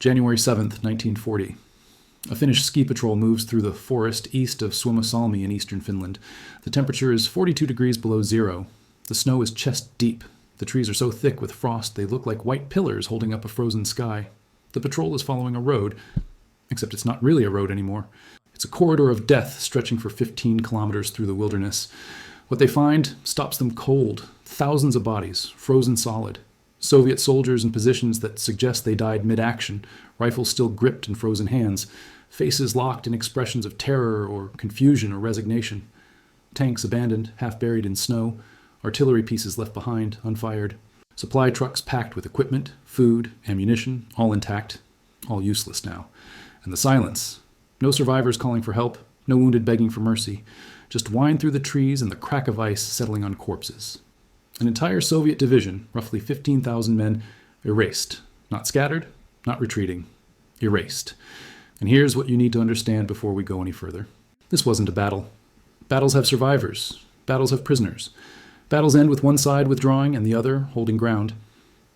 January 7th, 1940. A Finnish ski patrol moves through the forest east of Suomussalmi in eastern Finland. The temperature is 42 degrees below zero. The snow is chest deep. The trees are so thick with frost they look like white pillars holding up a frozen sky. The patrol is following a road, except it's not really a road anymore. It's a corridor of death stretching for 15 kilometers through the wilderness. What they find stops them cold. Thousands of bodies, frozen solid. Soviet soldiers in positions that suggest they died mid-action, rifles still gripped in frozen hands, faces locked in expressions of terror or confusion or resignation. Tanks abandoned, half buried in snow, artillery pieces left behind, unfired. Supply trucks packed with equipment, food, ammunition, all intact, all useless now. And the silence. No survivors calling for help, no wounded begging for mercy. Just whine through the trees and the crack of ice settling on corpses. An entire Soviet division, roughly 15,000 men, erased. Not scattered, not retreating. Erased. And here's what you need to understand before we go any further. This wasn't a battle. Battles have survivors. Battles have prisoners. Battles end with one side withdrawing and the other holding ground.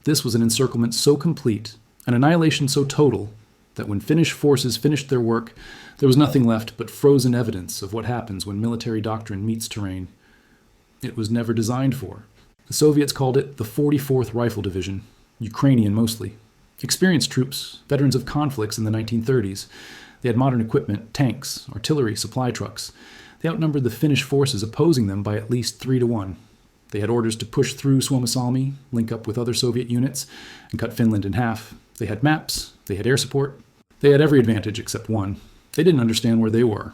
This was an encirclement so complete, an annihilation so total, that when Finnish forces finished their work, there was nothing left but frozen evidence of what happens when military doctrine meets terrain. It was never designed for. The Soviets called it the 44th Rifle Division, Ukrainian mostly. Experienced troops, veterans of conflicts in the 1930s. They had modern equipment, tanks, artillery, supply trucks. They outnumbered the Finnish forces opposing them by at least 3-1. They had orders to push through Suomussalmi, link up with other Soviet units, and cut Finland in half. They had maps, they had air support. They had every advantage except one. They didn't understand where they were.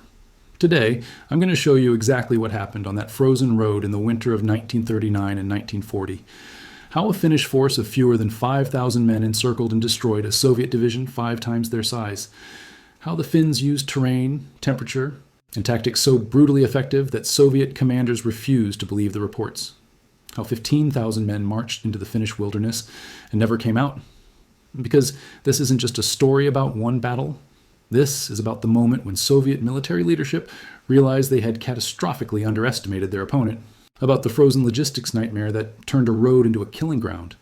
Today, I'm going to show you exactly what happened on that frozen road in the winter of 1939 and 1940. How a Finnish force of fewer than 5,000 men encircled and destroyed a Soviet division 5 times their size. How the Finns used terrain, temperature, and tactics so brutally effective that Soviet commanders refused to believe the reports. How 15,000 men marched into the Finnish wilderness and never came out. Because this isn't just a story about one battle. This is about the moment when Soviet military leadership realized they had catastrophically underestimated their opponent. About the frozen logistics nightmare that turned a road into a killing ground.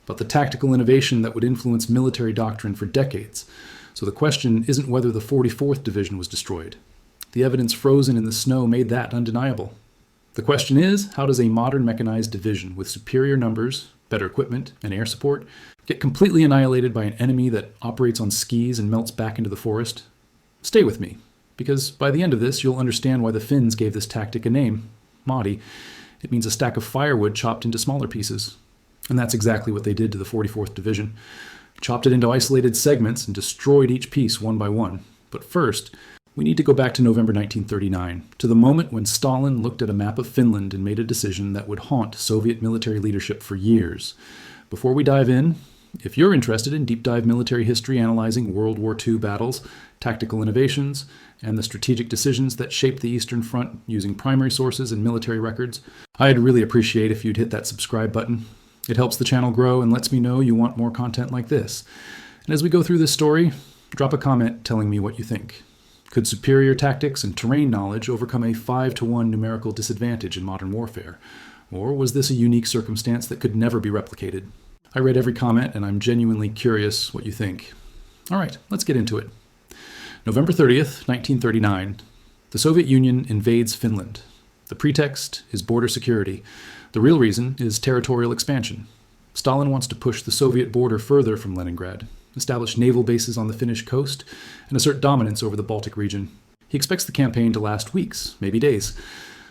About the tactical innovation that would influence military doctrine for decades. So the question isn't whether the 44th Division was destroyed. The evidence frozen in the snow made that undeniable. The question is, how does a modern mechanized division with superior numbers, better equipment, and air support get completely annihilated by an enemy that operates on skis and melts back into the forest? Stay with me, because by the end of this, you'll understand why the Finns gave this tactic a name, Motti. It means a stack of firewood chopped into smaller pieces. And that's exactly what they did to the 44th Division. Chopped it into isolated segments and destroyed each piece one by one. But first, we need to go back to November 1939, to the moment when Stalin looked at a map of Finland and made a decision that would haunt Soviet military leadership for years. Before we dive in, if you're interested in deep dive military history analyzing World War II battles, tactical innovations, and the strategic decisions that shaped the Eastern Front using primary sources and military records, I'd really appreciate if you'd hit that subscribe button. It helps the channel grow and lets me know you want more content like this. And as we go through this story, drop a comment telling me what you think. Could superior tactics and terrain knowledge overcome a 5-1 numerical disadvantage in modern warfare? Or was this a unique circumstance that could never be replicated? I read every comment and I'm genuinely curious what you think. All right, let's get into it. November 30th, 1939. The Soviet Union invades Finland. The pretext is border security. The real reason is territorial expansion. Stalin wants to push the Soviet border further from Leningrad, establish naval bases on the Finnish coast, and assert dominance over the Baltic region. He expects the campaign to last weeks, maybe days.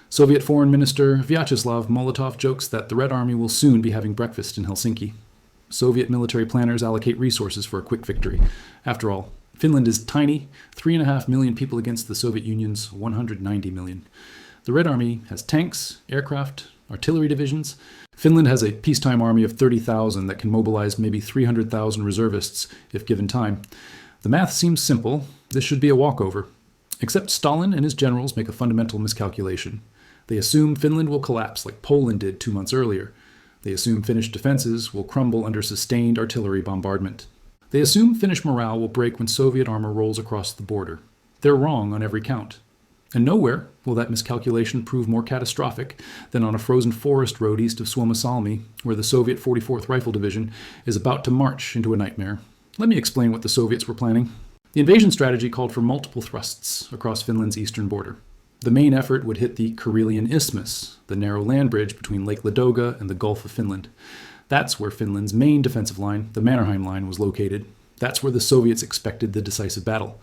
Soviet Foreign Minister Vyacheslav Molotov jokes that the Red Army will soon be having breakfast in Helsinki. Soviet military planners allocate resources for a quick victory. After all, Finland is tiny, 3.5 million people against the Soviet Union's 190 million. The Red Army has tanks, aircraft, artillery divisions. Finland has a peacetime army of 30,000 that can mobilize maybe 300,000 reservists if given time. The math seems simple. This should be a walkover. Except Stalin and his generals make a fundamental miscalculation. They assume Finland will collapse like Poland did 2 months earlier. They assume Finnish defenses will crumble under sustained artillery bombardment. They assume Finnish morale will break when Soviet armor rolls across the border. They're wrong on every count. And nowhere will that miscalculation prove more catastrophic than on a frozen forest road east of Suomussalmi, where the Soviet 44th Rifle Division is about to march into a nightmare. Let me explain what the Soviets were planning. The invasion strategy called for multiple thrusts across Finland's eastern border. The main effort would hit the Karelian Isthmus, the narrow land bridge between Lake Ladoga and the Gulf of Finland. That's where Finland's main defensive line, the Mannerheim Line, was located. That's where the Soviets expected the decisive battle.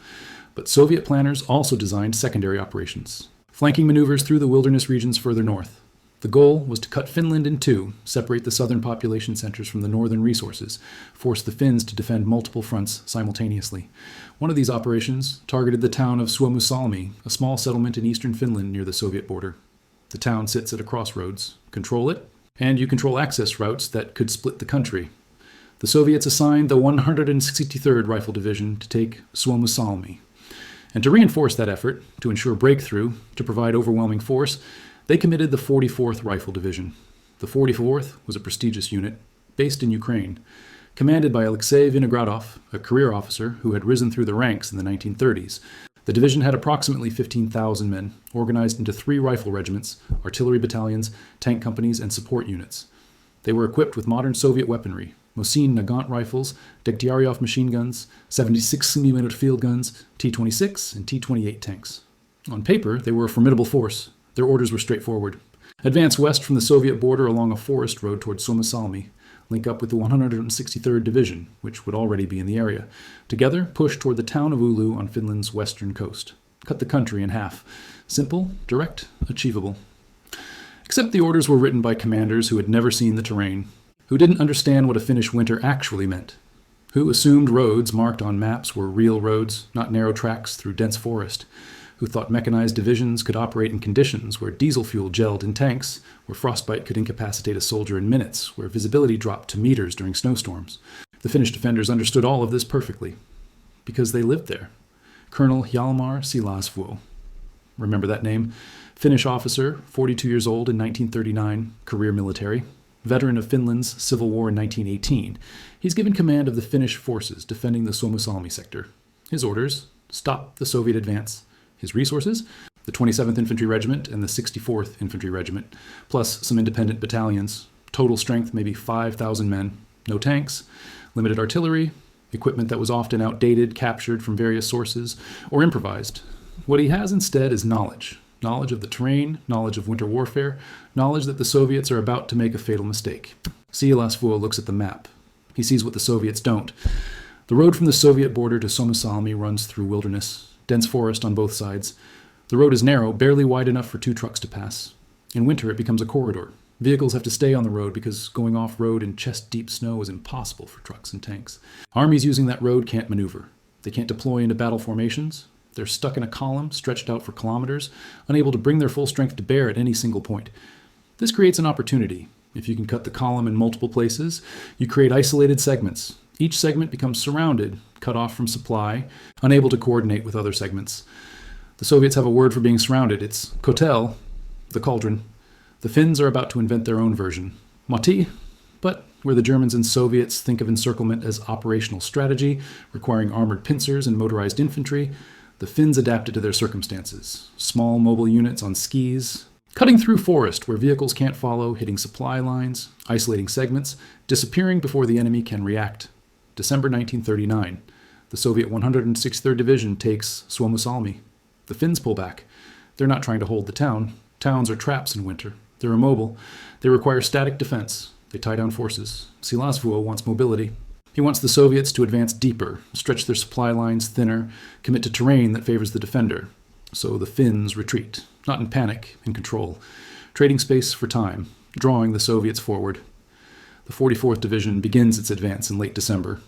But Soviet planners also designed secondary operations, flanking maneuvers through the wilderness regions further north. The goal was to cut Finland in two, separate the southern population centers from the northern resources, force the Finns to defend multiple fronts simultaneously. One of these operations targeted the town of Suomussalmi, a small settlement in eastern Finland near the Soviet border. The town sits at a crossroads. Control it, and you control access routes that could split the country. The Soviets assigned the 163rd Rifle Division to take Suomussalmi. And to reinforce that effort, to ensure breakthrough, to provide overwhelming force, they committed the 44th Rifle Division. The 44th was a prestigious unit, based in Ukraine, commanded by Alexei Vinogradov, a career officer who had risen through the ranks in the 1930s. The division had approximately 15,000 men, organized into 3 rifle regiments, artillery battalions, tank companies, and support units. They were equipped with modern Soviet weaponry, Mosin Nagant rifles, Degtyaryov machine guns, 76mm field guns, T-26 and T-28 tanks. On paper, they were a formidable force. Their orders were straightforward. Advance west from the Soviet border along a forest road towards Suomussalmi. Link up with the 163rd Division, which would already be in the area. Together, push toward the town of Oulu on Finland's western coast. Cut the country in half. Simple, direct, achievable. Except the orders were written by commanders who had never seen the terrain, who didn't understand what a Finnish winter actually meant, who assumed roads marked on maps were real roads, not narrow tracks through dense forest, who thought mechanized divisions could operate in conditions where diesel fuel gelled in tanks, where frostbite could incapacitate a soldier in minutes, where visibility dropped to meters during snowstorms. The Finnish defenders understood all of this perfectly, because they lived there. Colonel Hjalmar Siilasvuo. Remember that name? Finnish officer, 42 years old in 1939, career military. Veteran of Finland's civil war in 1918. He's given command of the Finnish forces defending the Suomussalmi sector. His orders: stop the Soviet advance. His resources: the 27th Infantry Regiment and the 64th Infantry Regiment, plus some independent battalions. Total strength maybe 5,000 men. No tanks, limited artillery, equipment that was often outdated, captured from various sources, or improvised. What he has instead is knowledge. Knowledge of the terrain, knowledge of winter warfare, knowledge that the Soviets are about to make a fatal mistake. Siilasvuo looks at the map. He sees what the Soviets don't. The road from the Soviet border to Suomussalmi runs through wilderness, dense forest on both sides. The road is narrow, barely wide enough for 2 trucks to pass. In winter, it becomes a corridor. Vehicles have to stay on the road because going off-road in chest-deep snow is impossible for trucks and tanks. Armies using that road can't maneuver. They can't deploy into battle formations. They're stuck in a column, stretched out for kilometers, unable to bring their full strength to bear at any single point. This creates an opportunity. If you can cut the column in multiple places, you create isolated segments. Each segment becomes surrounded, cut off from supply, unable to coordinate with other segments. The Soviets have a word for being surrounded. It's kotel, the cauldron. The Finns are about to invent their own version, Motti, but where the Germans and Soviets think of encirclement as operational strategy, requiring armored pincers and motorized infantry, the Finns adapted to their circumstances. Small mobile units on skis, cutting through forest where vehicles can't follow, hitting supply lines, isolating segments, disappearing before the enemy can react. December 1939. The Soviet 163rd Division takes Suomussalmi. The Finns pull back. They're not trying to hold the town. Towns are traps in winter. They're immobile. They require static defense. They tie down forces. Siilasvuo wants mobility. He wants the Soviets to advance deeper, stretch their supply lines thinner, commit to terrain that favors the defender. So the Finns retreat, not in panic, in control, trading space for time, drawing the Soviets forward. The 44th Division begins its advance in late December.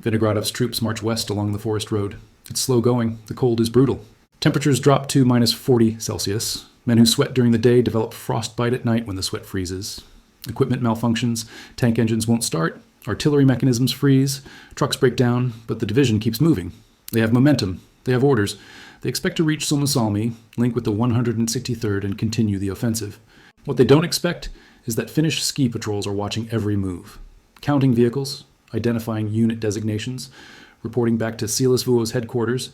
Vinogradov's troops march west along the forest road. It's slow going. The cold is brutal. Temperatures drop to minus 40 Celsius. Men who sweat during the day develop frostbite at night when the sweat freezes. Equipment malfunctions. Tank engines won't start. Artillery mechanisms freeze. Trucks break down, but the division keeps moving. They have momentum. They have orders. They expect to reach Suomussalmi, link with the 163rd, and continue the offensive. What they don't expect is that Finnish ski patrols are watching every move, counting vehicles, identifying unit designations, reporting back to Siilasvuo's headquarters,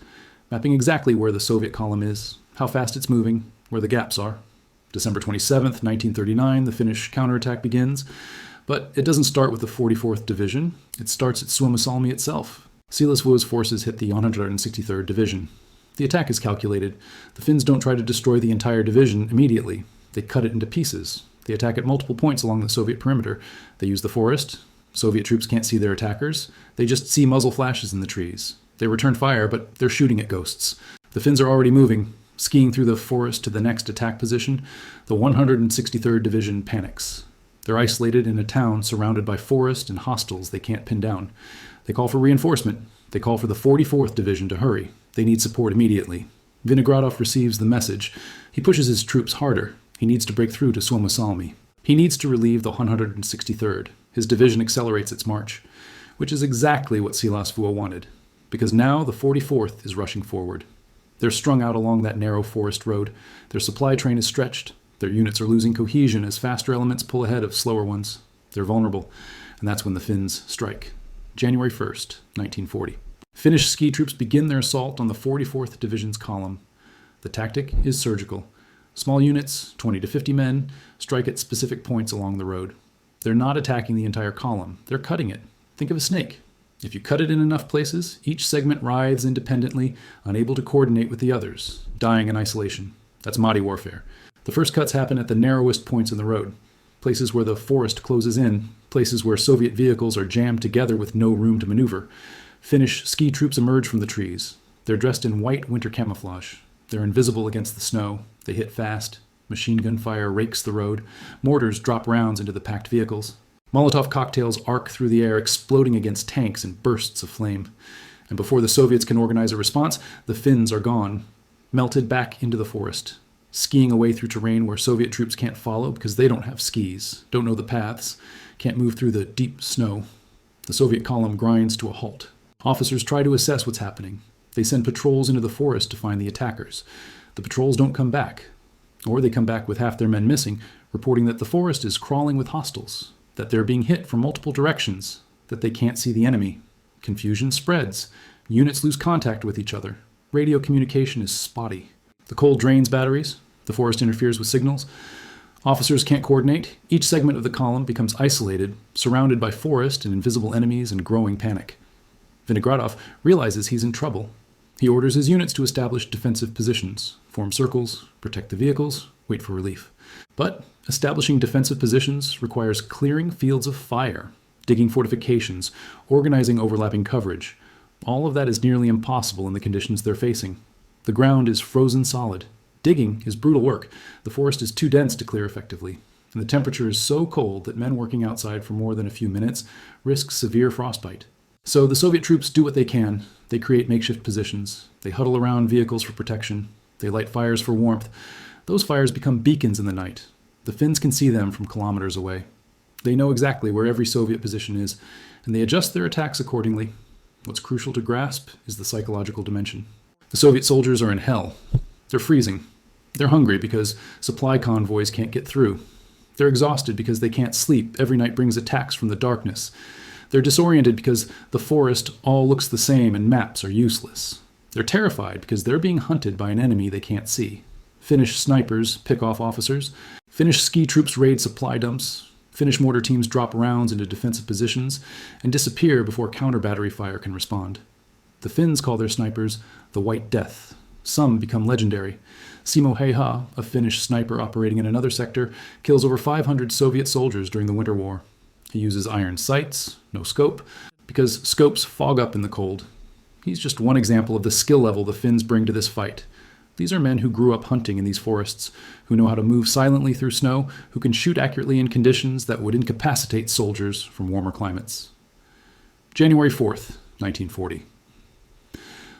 mapping exactly where the Soviet column is, how fast it's moving, where the gaps are. December 27th, 1939, the Finnish counterattack begins, but it doesn't start with the 44th Division. It starts at Suomussalmi itself. Siilasvuo's forces hit the 163rd Division. The attack is calculated. The Finns don't try to destroy the entire division immediately. They cut it into pieces. They attack at multiple points along the Soviet perimeter. They use the forest. Soviet troops can't see their attackers. They just see muzzle flashes in the trees. They return fire, but they're shooting at ghosts. The Finns are already moving, skiing through the forest to the next attack position. The 163rd Division panics. They're isolated in a town surrounded by forest and hostiles they can't pin down. They call for reinforcement. They call for the 44th Division to hurry. They need support immediately. Vinogradov receives the message. He pushes his troops harder. He needs to break through to Suomussalmi. He needs to relieve the 163rd. His division accelerates its march, which is exactly what Siilasvuo wanted, because now the 44th is rushing forward. They're strung out along that narrow forest road. Their supply train is stretched. Their units are losing cohesion as faster elements pull ahead of slower ones. They're vulnerable, and that's when the Finns strike. January 1st, 1940. Finnish ski troops begin their assault on the 44th Division's column. The tactic is surgical. Small units, 20 to 50 men, strike at specific points along the road. They're not attacking the entire column. They're cutting it. Think of a snake. If you cut it in enough places, each segment writhes independently, unable to coordinate with the others, dying in isolation. That's Motti warfare. The first cuts happen at the narrowest points in the road, places where the forest closes in, places where Soviet vehicles are jammed together with no room to maneuver. Finnish ski troops emerge from the trees. They're dressed in white winter camouflage. They're invisible against the snow. They hit fast. Machine gun fire rakes the road. Mortars drop rounds into the packed vehicles. Molotov cocktails arc through the air, exploding against tanks in bursts of flame. And before the Soviets can organize a response, the Finns are gone, melted back into the forest, skiing away through terrain where Soviet troops can't follow because they don't have skis, don't know the paths, can't move through the deep snow. The Soviet column grinds to a halt. Officers try to assess what's happening. They send patrols into the forest to find the attackers. The patrols don't come back, or they come back with half their men missing, reporting that the forest is crawling with hostiles, that they're being hit from multiple directions, that they can't see the enemy. Confusion spreads. Units lose contact with each other. Radio communication is spotty. The cold drains batteries. The forest interferes with signals. Officers can't coordinate. Each segment of the column becomes isolated, surrounded by forest and invisible enemies and growing panic. Vinogradov realizes he's in trouble. He orders his units to establish defensive positions, form circles, protect the vehicles, wait for relief. But establishing defensive positions requires clearing fields of fire, digging fortifications, organizing overlapping coverage. All of that is nearly impossible in the conditions they're facing. The ground is frozen solid. Digging is brutal work. The forest is too dense to clear effectively. And the temperature is so cold that men working outside for more than a few minutes risk severe frostbite. So the Soviet troops do what they can. They create makeshift positions. They huddle around vehicles for protection. They light fires for warmth. Those fires become beacons in the night. The Finns can see them from kilometers away. They know exactly where every Soviet position is, and they adjust their attacks accordingly. What's crucial to grasp is the psychological dimension. The Soviet soldiers are in hell. They're freezing. They're hungry because supply convoys can't get through. They're exhausted because they can't sleep. Every night brings attacks from the darkness. They're disoriented because the forest all looks the same and maps are useless. They're terrified because they're being hunted by an enemy they can't see. Finnish snipers pick off officers. Finnish ski troops raid supply dumps. Finnish mortar teams drop rounds into defensive positions and disappear before counter-battery fire can respond. The Finns call their snipers the White Death. Some become legendary. Simo Heiha, a Finnish sniper operating in another sector, kills over 500 Soviet soldiers during the Winter War. He uses iron sights, no scope, because scopes fog up in the cold. He's just one example of the skill level the Finns bring to this fight. These are men who grew up hunting in these forests, who know how to move silently through snow, who can shoot accurately in conditions that would incapacitate soldiers from warmer climates. January 4th, 1940.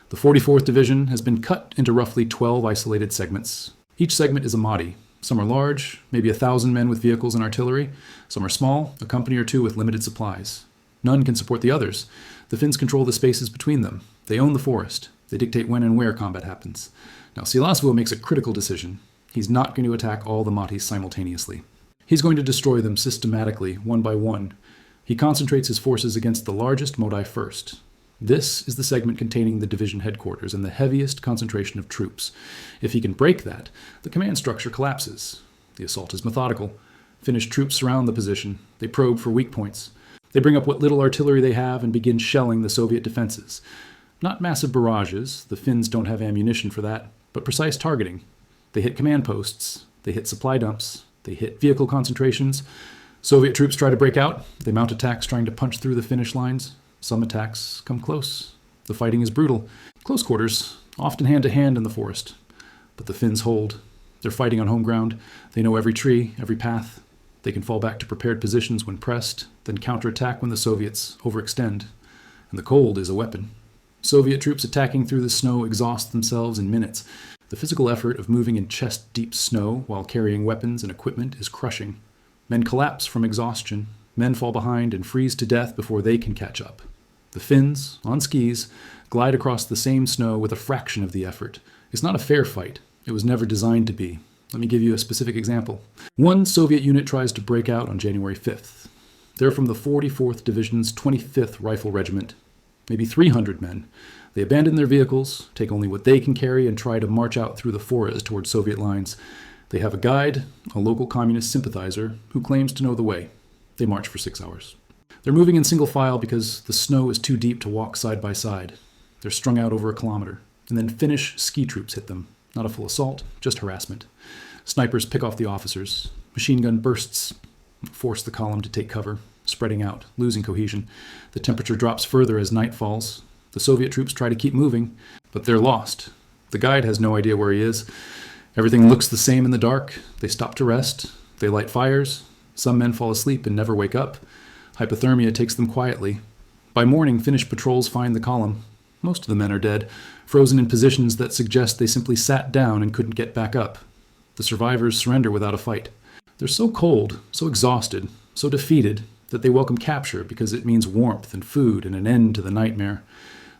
The 44th Division has been cut into roughly 12 isolated segments. Each segment is a Motti. Some are large, maybe 1,000 men with vehicles and artillery. Some are small, a company or two with limited supplies. None can support the others. The Finns control the spaces between them. They own the forest. They dictate when and where combat happens. Now, Siilasvuo makes a critical decision. He's not going to attack all the Mottis simultaneously. He's going to destroy them systematically, one by one. He concentrates his forces against the largest Moti first. This is the segment containing the division headquarters and the heaviest concentration of troops. If he can break that, the command structure collapses. The assault is methodical. Finnish troops surround the position. They probe for weak points. They bring up what little artillery they have and begin shelling the Soviet defenses. Not massive barrages, the Finns don't have ammunition for that, but precise targeting. They hit command posts, they hit supply dumps, they hit vehicle concentrations. Soviet troops try to break out, they mount attacks trying to punch through the Finnish lines. Some attacks come close. The fighting is brutal. Close quarters, often hand-to-hand in the forest. But the Finns hold. They're fighting on home ground. They know every tree, every path. They can fall back to prepared positions when pressed, then counterattack when the Soviets overextend. And the cold is a weapon. Soviet troops attacking through the snow exhaust themselves in minutes. The physical effort of moving in chest-deep snow while carrying weapons and equipment is crushing. Men collapse from exhaustion. Men fall behind and freeze to death before they can catch up. The Finns, on skis, glide across the same snow with a fraction of the effort. It's not a fair fight. It was never designed to be. Let me give you a specific example. One Soviet unit tries to break out on January 5th. They're from the 44th Division's 25th Rifle Regiment, maybe 300 men. They abandon their vehicles, take only what they can carry, and try to march out through the forest toward Soviet lines. They have a guide, a local communist sympathizer, who claims to know the way. They march for 6 hours. They're moving in single file because the snow is too deep to walk side by side. They're strung out over a kilometer. And then Finnish ski troops hit them. Not a full assault, just harassment. Snipers pick off the officers. Machine gun bursts force the column to take cover, spreading out, losing cohesion. The temperature drops further as night falls. The Soviet troops try to keep moving, but they're lost. The guide has no idea where he is. Everything looks the same in the dark. They stop to rest. They light fires. Some men fall asleep and never wake up. Hypothermia takes them quietly. By morning, Finnish patrols find the column. Most of the men are dead, frozen in positions that suggest they simply sat down and couldn't get back up. The survivors surrender without a fight. They're so cold, so exhausted, so defeated, that they welcome capture because it means warmth and food and an end to the nightmare.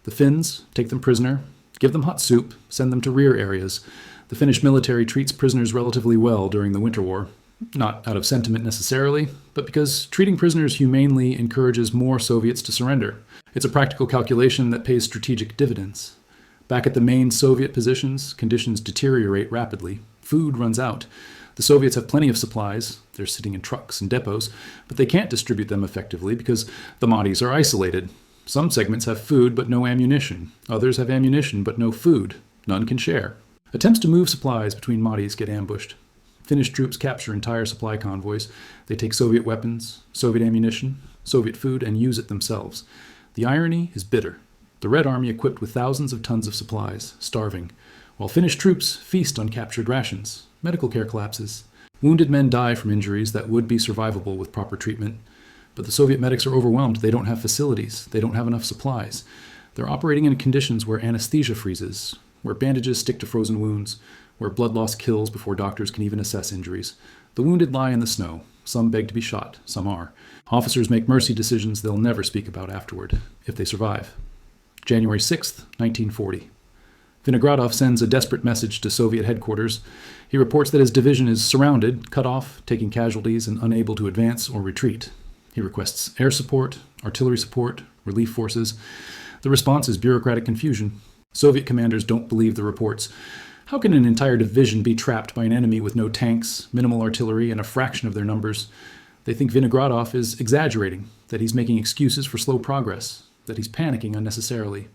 The Finns take them prisoner, give them hot soup, send them to rear areas. The Finnish military treats prisoners relatively well during the Winter War. Not out of sentiment necessarily, but because treating prisoners humanely encourages more Soviets to surrender. It's a practical calculation that pays strategic dividends. Back at the main Soviet positions, conditions deteriorate rapidly. Food runs out. The Soviets have plenty of supplies. They're sitting in trucks and depots, but they can't distribute them effectively because the Mahdi's are isolated. Some segments have food but no ammunition. Others have ammunition but no food. None can share. Attempts to move supplies between Mahdi's get ambushed. Finnish troops capture entire supply convoys. They take Soviet weapons, Soviet ammunition, Soviet food, and use it themselves. The irony is bitter. The Red Army equipped with thousands of tons of supplies, starving, while Finnish troops feast on captured rations. Medical care collapses. Wounded men die from injuries that would be survivable with proper treatment. But the Soviet medics are overwhelmed. They don't have facilities. They don't have enough supplies. They're operating in conditions where anesthesia freezes, where bandages stick to frozen wounds, where blood loss kills before doctors can even assess injuries. The wounded lie in the snow. Some beg to be shot. Some are. Officers make mercy decisions they'll never speak about afterward, if they survive. January 6th, 1940. Vinogradov sends a desperate message to Soviet headquarters. He reports that his division is surrounded, cut off, taking casualties, and unable to advance or retreat. He requests air support, artillery support, relief forces. The response is bureaucratic confusion. Soviet commanders don't believe the reports. How can an entire division be trapped by an enemy with no tanks, minimal artillery, and a fraction of their numbers? They think Vinogradov is exaggerating, that he's making excuses for slow progress, that he's panicking unnecessarily.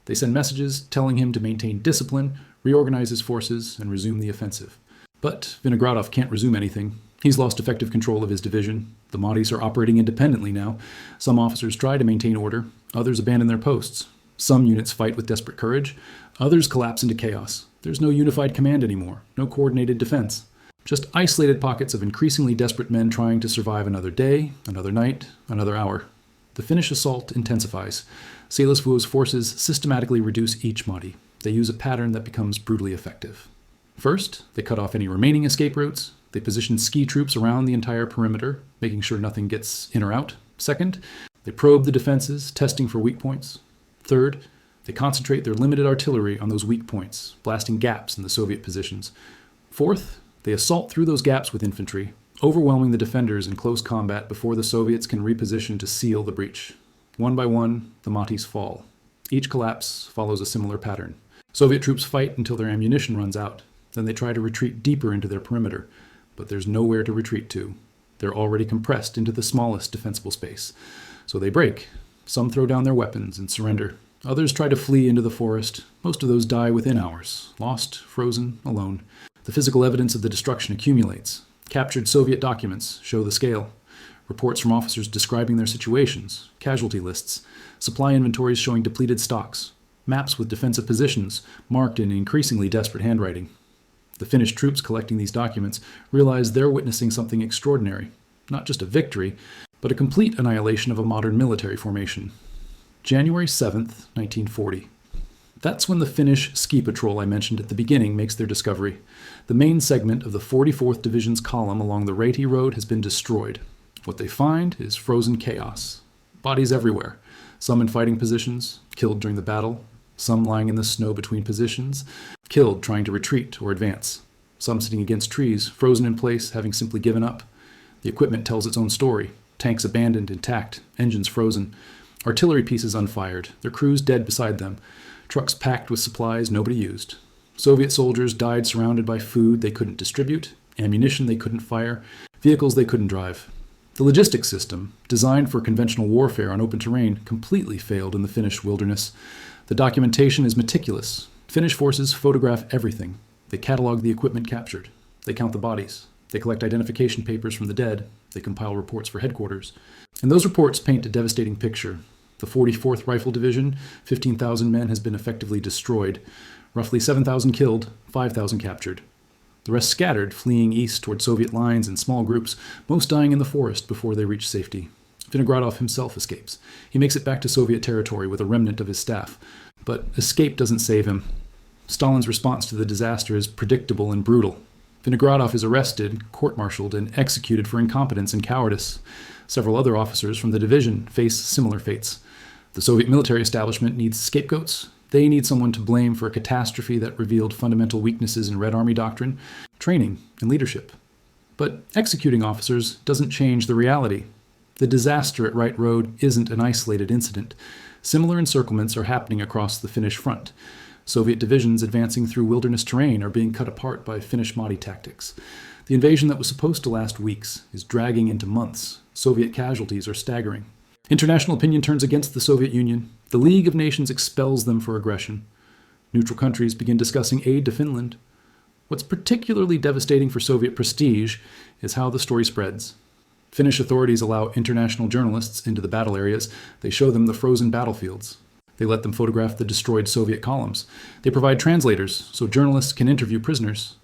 They send messages telling him to maintain discipline, reorganize his forces, and resume the offensive. But Vinogradov can't resume anything. He's lost effective control of his division. The Mahdi's are operating independently now. Some officers try to maintain order. Others abandon their posts. Some units fight with desperate courage. Others collapse into chaos. There's no unified command anymore. No coordinated defense. Just isolated pockets of increasingly desperate men trying to survive another day, another night, another hour. The Finnish assault intensifies. Seilasvuo's forces systematically reduce each Mahdi. They use a pattern that becomes brutally effective. First, they cut off any remaining escape routes. They position ski troops around the entire perimeter, making sure nothing gets in or out. Second, they probe the defenses, testing for weak points. Third, they concentrate their limited artillery on those weak points, blasting gaps in the Soviet positions. Fourth, they assault through those gaps with infantry, overwhelming the defenders in close combat before the Soviets can reposition to seal the breach. One by one, the Mahdi's fall. Each collapse follows a similar pattern. Soviet troops fight until their ammunition runs out. Then they try to retreat deeper into their perimeter. But there's nowhere to retreat to. They're already compressed into the smallest defensible space. So they break. Some throw down their weapons and surrender. Others try to flee into the forest. Most of those die within hours, lost, frozen, alone. The physical evidence of the destruction accumulates. Captured Soviet documents show the scale. Reports from officers describing their situations, casualty lists, supply inventories showing depleted stocks, maps with defensive positions marked in increasingly desperate handwriting. The Finnish troops collecting these documents realize they're witnessing something extraordinary, not just a victory, but a complete annihilation of a modern military formation. January 7th, 1940. That's when the Finnish ski patrol I mentioned at the beginning makes their discovery. The main segment of the 44th Division's column along the Raate Road has been destroyed. What they find is frozen chaos. Bodies everywhere, some in fighting positions, killed during the battle, some lying in the snow between positions, killed trying to retreat or advance, some sitting against trees, frozen in place, having simply given up. The equipment tells its own story. Tanks abandoned, intact, engines frozen, artillery pieces unfired, their crews dead beside them, trucks packed with supplies nobody used. Soviet soldiers died surrounded by food they couldn't distribute, ammunition they couldn't fire, vehicles they couldn't drive. The logistics system, designed for conventional warfare on open terrain, completely failed in the Finnish wilderness. The documentation is meticulous. Finnish forces photograph everything. They catalog the equipment captured. They count the bodies. They collect identification papers from the dead. They compile reports for headquarters. And those reports paint a devastating picture. The 44th Rifle Division, 15,000 men, has been effectively destroyed. Roughly 7,000 killed, 5,000 captured. The rest scattered, fleeing east toward Soviet lines in small groups, most dying in the forest before they reach safety. Vinogradov himself escapes. He makes it back to Soviet territory with a remnant of his staff. But escape doesn't save him. Stalin's response to the disaster is predictable and brutal. Vinogradov is arrested, court-martialed, and executed for incompetence and cowardice. Several other officers from the division face similar fates. The Soviet military establishment needs scapegoats. They need someone to blame for a catastrophe that revealed fundamental weaknesses in Red Army doctrine, training, and leadership. But executing officers doesn't change the reality. The disaster at Raate Road isn't an isolated incident. Similar encirclements are happening across the Finnish front. Soviet divisions advancing through wilderness terrain are being cut apart by Finnish Motti tactics. The invasion that was supposed to last weeks is dragging into months. Soviet casualties are staggering. International opinion turns against the Soviet Union. The League of Nations expels them for aggression. Neutral countries begin discussing aid to Finland. What's particularly devastating for Soviet prestige is how the story spreads. Finnish authorities allow international journalists into the battle areas. They show them the frozen battlefields. They let them photograph the destroyed Soviet columns. They provide translators so journalists can interview prisoners.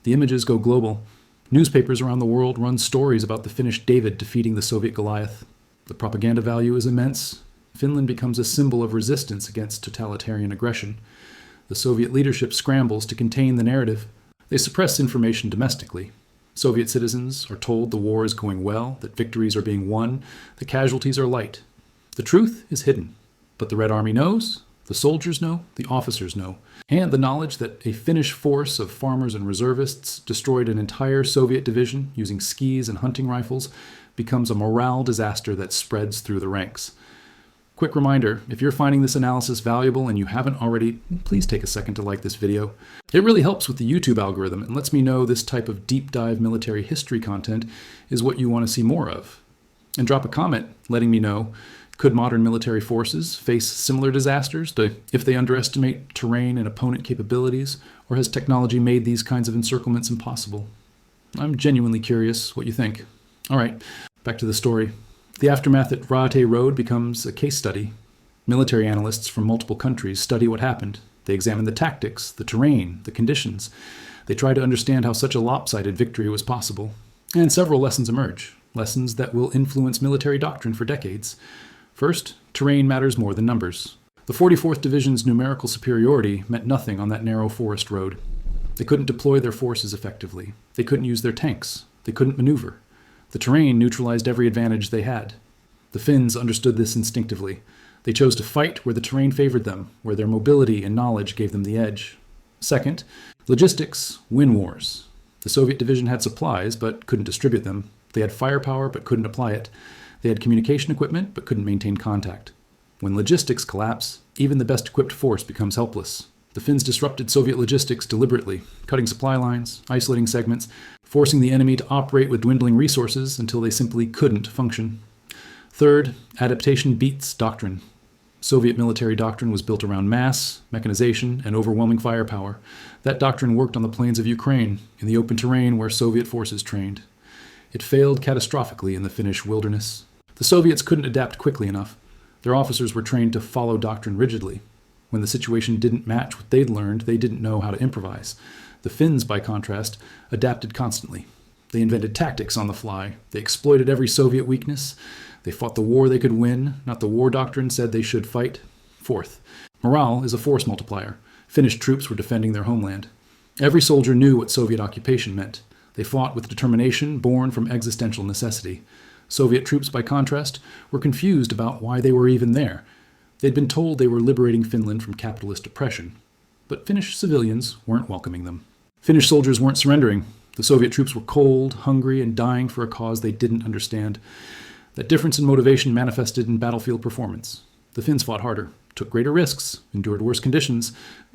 The images go global. Newspapers around the world run stories about the Finnish David defeating the Soviet Goliath. The propaganda value is immense. Finland becomes a symbol of resistance against totalitarian aggression. The Soviet leadership scrambles to contain the narrative. They suppress information domestically. Soviet citizens are told the war is going well, that victories are being won, the casualties are light. The truth is hidden. But the Red Army knows, the soldiers know, the officers know. And the knowledge that a Finnish force of farmers and reservists destroyed an entire Soviet division using skis and hunting rifles becomes a morale disaster that spreads through the ranks. Quick reminder, if you're finding this analysis valuable and you haven't already, please take a second to like this video. It really helps with the YouTube algorithm and lets me know this type of deep dive military history content is what you want to see more of. And drop a comment letting me know, could modern military forces face similar disasters if they underestimate terrain and opponent capabilities, or has technology made these kinds of encirclements impossible? I'm genuinely curious what you think. All right, back to the story. The aftermath at Raate Road becomes a case study. Military analysts from multiple countries study what happened. They examine the tactics, the terrain, the conditions. They try to understand how such a lopsided victory was possible. And several lessons emerge, lessons that will influence military doctrine for decades. First, terrain matters more than numbers. The 44th Division's numerical superiority meant nothing on that narrow forest road. They couldn't deploy their forces effectively. They couldn't use their tanks. They couldn't maneuver. The terrain neutralized every advantage they had. The Finns understood this instinctively. They chose to fight where the terrain favored them, where their mobility and knowledge gave them the edge. Second, logistics win wars. The Soviet division had supplies, but couldn't distribute them. They had firepower, but couldn't apply it. They had communication equipment, but couldn't maintain contact. When logistics collapse, even the best equipped force becomes helpless. The Finns disrupted Soviet logistics deliberately, cutting supply lines, isolating segments, forcing the enemy to operate with dwindling resources until they simply couldn't function. Third, adaptation beats doctrine. Soviet military doctrine was built around mass, mechanization, and overwhelming firepower. That doctrine worked on the plains of Ukraine, in the open terrain where Soviet forces trained. It failed catastrophically in the Finnish wilderness. The Soviets couldn't adapt quickly enough. Their officers were trained to follow doctrine rigidly. When the situation didn't match what they'd learned, they didn't know how to improvise. The Finns, by contrast, adapted constantly. They invented tactics on the fly. They exploited every Soviet weakness. They fought the war they could win, not the war doctrine said they should fight. Fourth, morale is a force multiplier. Finnish troops were defending their homeland. Every soldier knew what Soviet occupation meant. They fought with determination born from existential necessity. Soviet troops, by contrast, were confused about why they were even there. They'd been told they were liberating Finland from capitalist oppression. But Finnish civilians weren't welcoming them. Finnish soldiers weren't surrendering. The Soviet troops were cold, hungry, and dying for a cause they didn't understand. That difference in motivation manifested in battlefield performance. The Finns fought harder, took greater risks, endured worse conditions,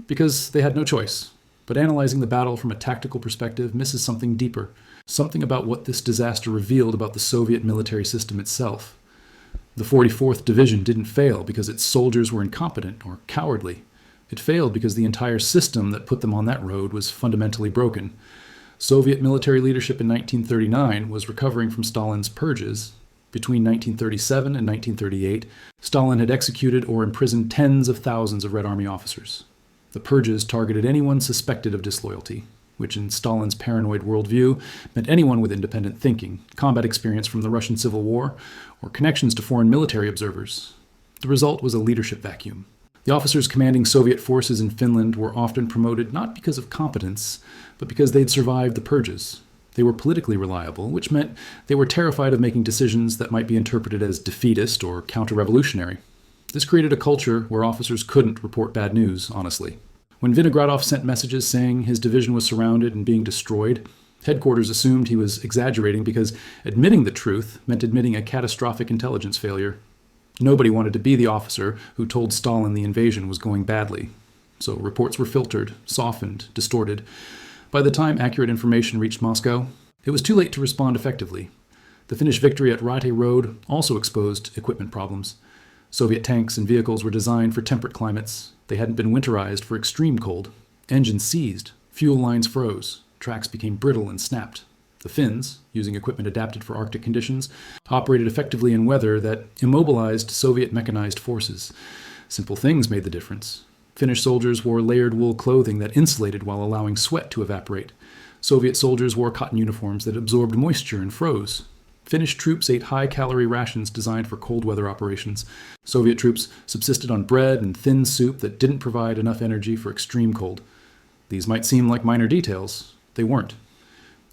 because they had no choice. But analyzing the battle from a tactical perspective misses something deeper, something about what this disaster revealed about the Soviet military system itself. The 44th Division didn't fail because its soldiers were incompetent or cowardly. It failed because the entire system that put them on that road was fundamentally broken. Soviet military leadership in 1939 was recovering from Stalin's purges. Between 1937 and 1938, Stalin had executed or imprisoned tens of thousands of Red Army officers. The purges targeted anyone suspected of disloyalty, which in Stalin's paranoid worldview meant anyone with independent thinking, combat experience from the Russian Civil War, or connections to foreign military observers. The result was a leadership vacuum. The officers commanding Soviet forces in Finland were often promoted not because of competence, but because they'd survived the purges. They were politically reliable, which meant they were terrified of making decisions that might be interpreted as defeatist or counter-revolutionary. This created a culture where officers couldn't report bad news, honestly. When Vinogradov sent messages saying his division was surrounded and being destroyed, headquarters assumed he was exaggerating because admitting the truth meant admitting a catastrophic intelligence failure. Nobody wanted to be the officer who told Stalin the invasion was going badly. So reports were filtered, softened, distorted. By the time accurate information reached Moscow, it was too late to respond effectively. The Finnish victory at Raate Road also exposed equipment problems. Soviet tanks and vehicles were designed for temperate climates. They hadn't been winterized for extreme cold. Engines seized, fuel lines froze, tracks became brittle and snapped. The Finns, using equipment adapted for Arctic conditions, operated effectively in weather that immobilized Soviet mechanized forces. Simple things made the difference. Finnish soldiers wore layered wool clothing that insulated while allowing sweat to evaporate. Soviet soldiers wore cotton uniforms that absorbed moisture and froze. Finnish troops ate high-calorie rations designed for cold weather operations. Soviet troops subsisted on bread and thin soup that didn't provide enough energy for extreme cold. These might seem like minor details. They weren't.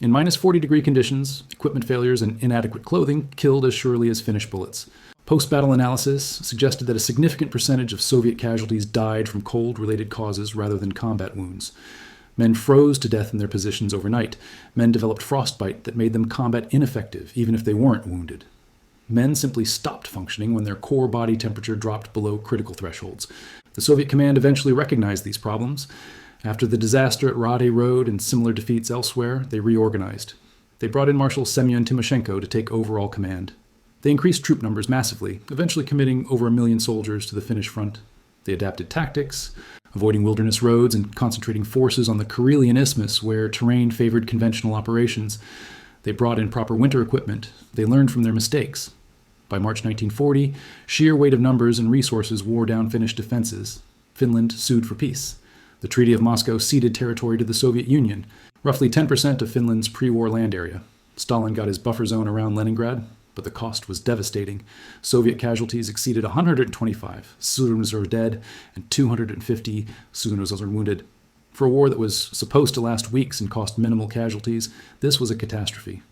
In minus 40-degree conditions, equipment failures and inadequate clothing killed as surely as Finnish bullets. Post-battle analysis suggested that a significant percentage of Soviet casualties died from cold-related causes rather than combat wounds. Men froze to death in their positions overnight. Men developed frostbite that made them combat ineffective, even if they weren't wounded. Men simply stopped functioning when their core body temperature dropped below critical thresholds. The Soviet command eventually recognized these problems. After the disaster at Raate Road and similar defeats elsewhere, they reorganized. They brought in Marshal Semyon Timoshenko to take overall command. They increased troop numbers massively, eventually committing over 1 million soldiers to the Finnish front. They adapted tactics, avoiding wilderness roads and concentrating forces on the Karelian Isthmus where terrain favored conventional operations. They brought in proper winter equipment. They learned from their mistakes. By March 1940, sheer weight of numbers and resources wore down Finnish defenses. Finland sued for peace. The Treaty of Moscow ceded territory to the Soviet Union, roughly 10% of Finland's pre-war land area. Stalin got his buffer zone around Leningrad, but the cost was devastating. Soviet casualties exceeded 125, civilians are dead, and 250 civilians are wounded. For a war that was supposed to last weeks and cost minimal casualties, this was a catastrophe.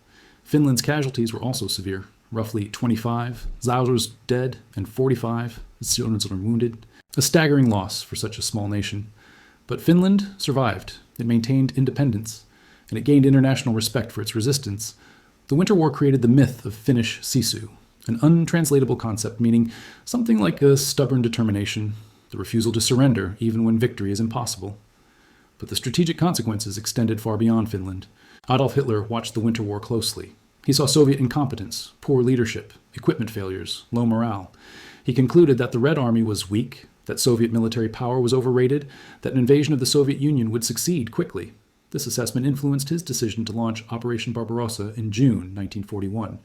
Finland's casualties were also severe. Roughly 25 Zauzers dead and 45 civilians are wounded. A staggering loss for such a small nation. But Finland survived. It maintained independence, and it gained international respect for its resistance. The Winter War created the myth of Finnish sisu, an untranslatable concept meaning something like a stubborn determination, the refusal to surrender even when victory is impossible. But the strategic consequences extended far beyond Finland. Adolf Hitler watched the Winter War closely. He saw Soviet incompetence, poor leadership, equipment failures, low morale. He concluded that the Red Army was weak, that Soviet military power was overrated, that an invasion of the Soviet Union would succeed quickly. This assessment influenced his decision to launch Operation Barbarossa in June 1941.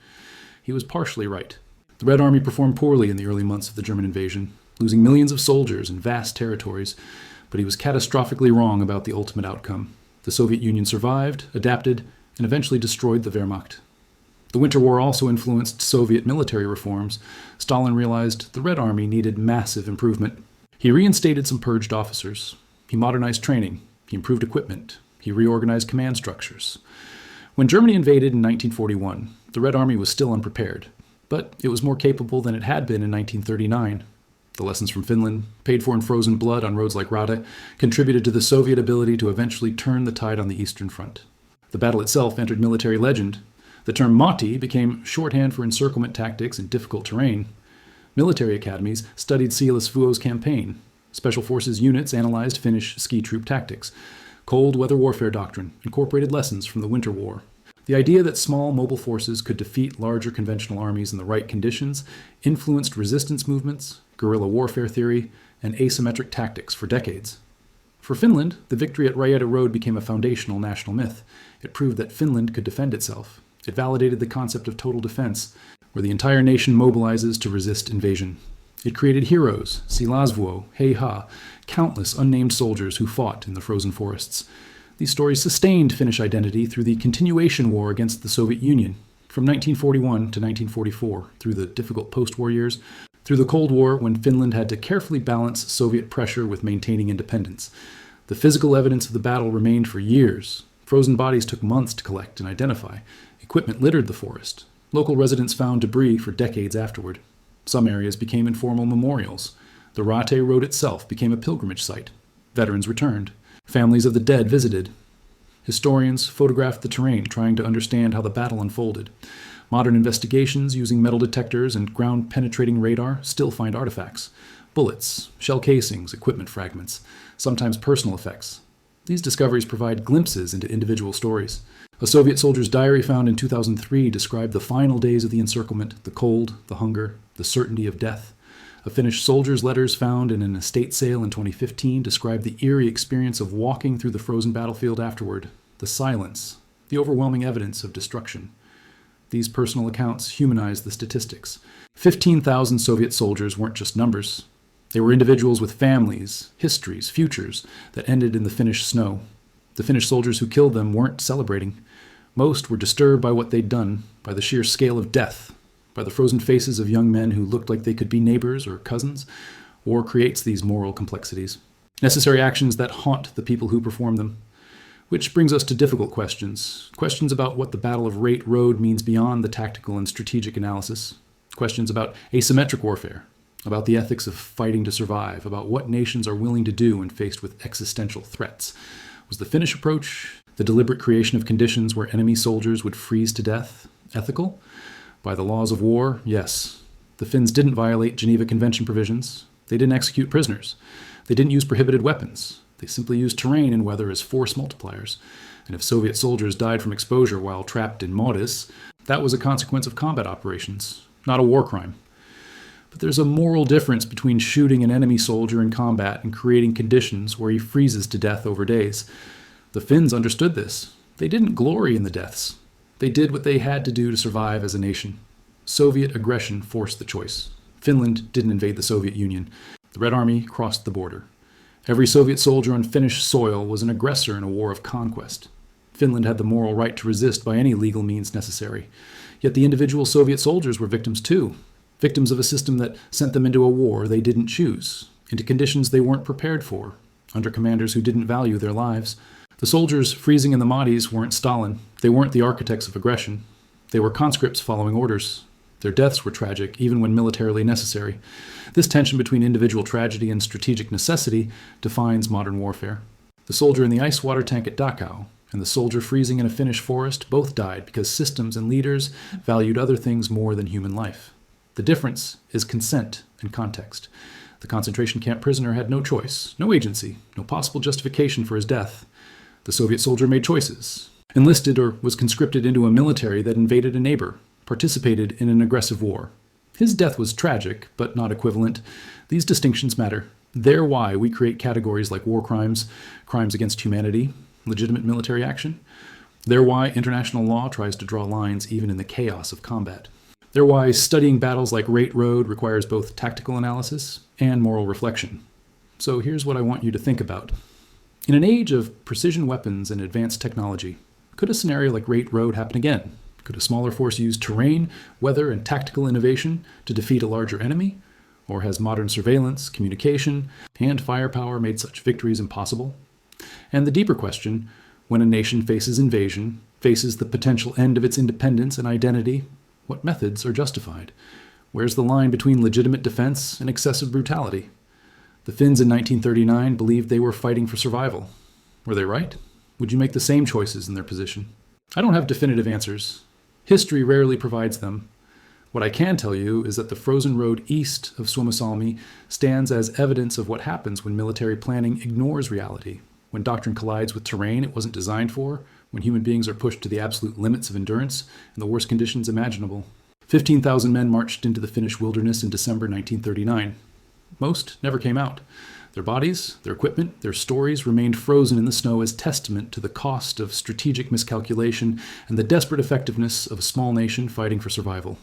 He was partially right. The Red Army performed poorly in the early months of the German invasion, losing millions of soldiers and vast territories, but he was catastrophically wrong about the ultimate outcome. The Soviet Union survived, adapted, and eventually destroyed the Wehrmacht. The Winter War also influenced Soviet military reforms. Stalin realized the Red Army needed massive improvement. He reinstated some purged officers. He modernized training. He improved equipment. He reorganized command structures. When Germany invaded in 1941, the Red Army was still unprepared, but it was more capable than it had been in 1939. The lessons from Finland, paid for in frozen blood on roads like Raate, contributed to the Soviet ability to eventually turn the tide on the Eastern Front. The battle itself entered military legend. The term Motti became shorthand for encirclement tactics in difficult terrain. Military academies studied Siilasvuo's campaign. Special forces units analyzed Finnish ski troop tactics. Cold weather warfare doctrine incorporated lessons from the Winter War. The idea that small mobile forces could defeat larger conventional armies in the right conditions influenced resistance movements, guerrilla warfare theory, and asymmetric tactics for decades. For Finland, the victory at Raate Road became a foundational national myth. It proved that Finland could defend itself. It validated the concept of total defense, where the entire nation mobilizes to resist invasion. It created heroes, Siilasvuo, Hei-ha, countless unnamed soldiers who fought in the frozen forests. These stories sustained Finnish identity through the continuation war against the Soviet Union, from 1941 to 1944, through the difficult post-war years, through the Cold War when Finland had to carefully balance Soviet pressure with maintaining independence. The physical evidence of the battle remained for years. Frozen bodies took months to collect and identify. Equipment littered the forest. Local residents found debris for decades afterward. Some areas became informal memorials. The Raate Road itself became a pilgrimage site. Veterans returned. Families of the dead visited. Historians photographed the terrain, trying to understand how the battle unfolded. Modern investigations using metal detectors and ground-penetrating radar still find artifacts. Bullets, shell casings, equipment fragments, sometimes personal effects. These discoveries provide glimpses into individual stories. A Soviet soldier's diary found in 2003 described the final days of the encirclement, the cold, the hunger, the certainty of death. A Finnish soldier's letters found in an estate sale in 2015 described the eerie experience of walking through the frozen battlefield afterward, the silence, the overwhelming evidence of destruction. These personal accounts humanize the statistics. 15,000 Soviet soldiers weren't just numbers. They were individuals with families, histories, futures that ended in the Finnish snow. The Finnish soldiers who killed them weren't celebrating. Most were disturbed by what they'd done, by the sheer scale of death, by the frozen faces of young men who looked like they could be neighbors or cousins. War creates these moral complexities, necessary actions that haunt the people who perform them. Which brings us to difficult questions. Questions about what the Battle of Raate Road means beyond the tactical and strategic analysis. Questions about asymmetric warfare, about the ethics of fighting to survive, about what nations are willing to do when faced with existential threats. Was the Finnish approach, the deliberate creation of conditions where enemy soldiers would freeze to death, ethical? By the laws of war, yes. The Finns didn't violate Geneva Convention provisions. They didn't execute prisoners. They didn't use prohibited weapons. They simply used terrain and weather as force multipliers. And if Soviet soldiers died from exposure while trapped in Modis, that was a consequence of combat operations, not a war crime. But there's a moral difference between shooting an enemy soldier in combat and creating conditions where he freezes to death over days. The Finns understood this. They didn't glory in the deaths. They did what they had to do to survive as a nation. Soviet aggression forced the choice. Finland didn't invade the Soviet Union. The Red Army crossed the border. Every Soviet soldier on Finnish soil was an aggressor in a war of conquest. Finland had the moral right to resist by any legal means necessary. Yet the individual Soviet soldiers were victims too. Victims of a system that sent them into a war they didn't choose, into conditions they weren't prepared for, under commanders who didn't value their lives. The soldiers freezing in the Modis weren't Stalin. They weren't the architects of aggression. They were conscripts following orders. Their deaths were tragic, even when militarily necessary. This tension between individual tragedy and strategic necessity defines modern warfare. The soldier in the ice water tank at Dachau and the soldier freezing in a Finnish forest both died because systems and leaders valued other things more than human life. The difference is consent and context. The concentration camp prisoner had no choice, no agency, no possible justification for his death. The Soviet soldier made choices. enlisted or was conscripted into a military that invaded a neighbor, participated in an aggressive war. His death was tragic, but not equivalent. These distinctions matter. They're why we create categories like war crimes, crimes against humanity, legitimate military action. They're why international law tries to draw lines even in the chaos of combat. They're why studying battles like Raate Road requires both tactical analysis and moral reflection. So here's what I want you to think about. In an age of precision weapons and advanced technology, could a scenario like Raate Road happen again? Could a smaller force use terrain, weather, and tactical innovation to defeat a larger enemy? Or has modern surveillance, communication, and firepower made such victories impossible? And the deeper question, when a nation faces invasion, faces the potential end of its independence and identity, what methods are justified? Where's the line between legitimate defense and excessive brutality? The Finns in 1939 believed they were fighting for survival. Were they right? Would you make the same choices in their position? I don't have definitive answers. History rarely provides them. What I can tell you is that the frozen road east of Suomussalmi stands as evidence of what happens when military planning ignores reality, when doctrine collides with terrain it wasn't designed for, when human beings are pushed to the absolute limits of endurance and the worst conditions imaginable. 15,000 men marched into the Finnish wilderness in December 1939. Most never came out. Their bodies, their equipment, their stories remained frozen in the snow as testament to the cost of strategic miscalculation and the desperate effectiveness of a small nation fighting for survival.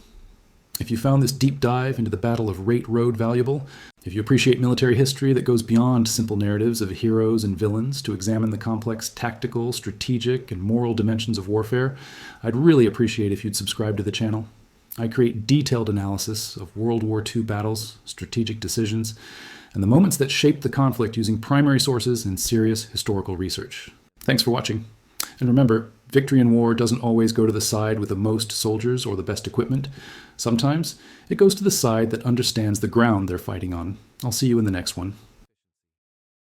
If you found this deep dive into the Battle of Raate Road valuable, if you appreciate military history that goes beyond simple narratives of heroes and villains to examine the complex tactical, strategic, and moral dimensions of warfare, I'd really appreciate if you'd subscribe to the channel. I create detailed analysis of World War II battles, strategic decisions, and the moments that shaped the conflict using primary sources and serious historical research. Thanks for watching. And remember, victory in war doesn't always go to the side with the most soldiers or the best equipment. Sometimes it goes to the side that understands the ground they're fighting on. I'll see you in the next one.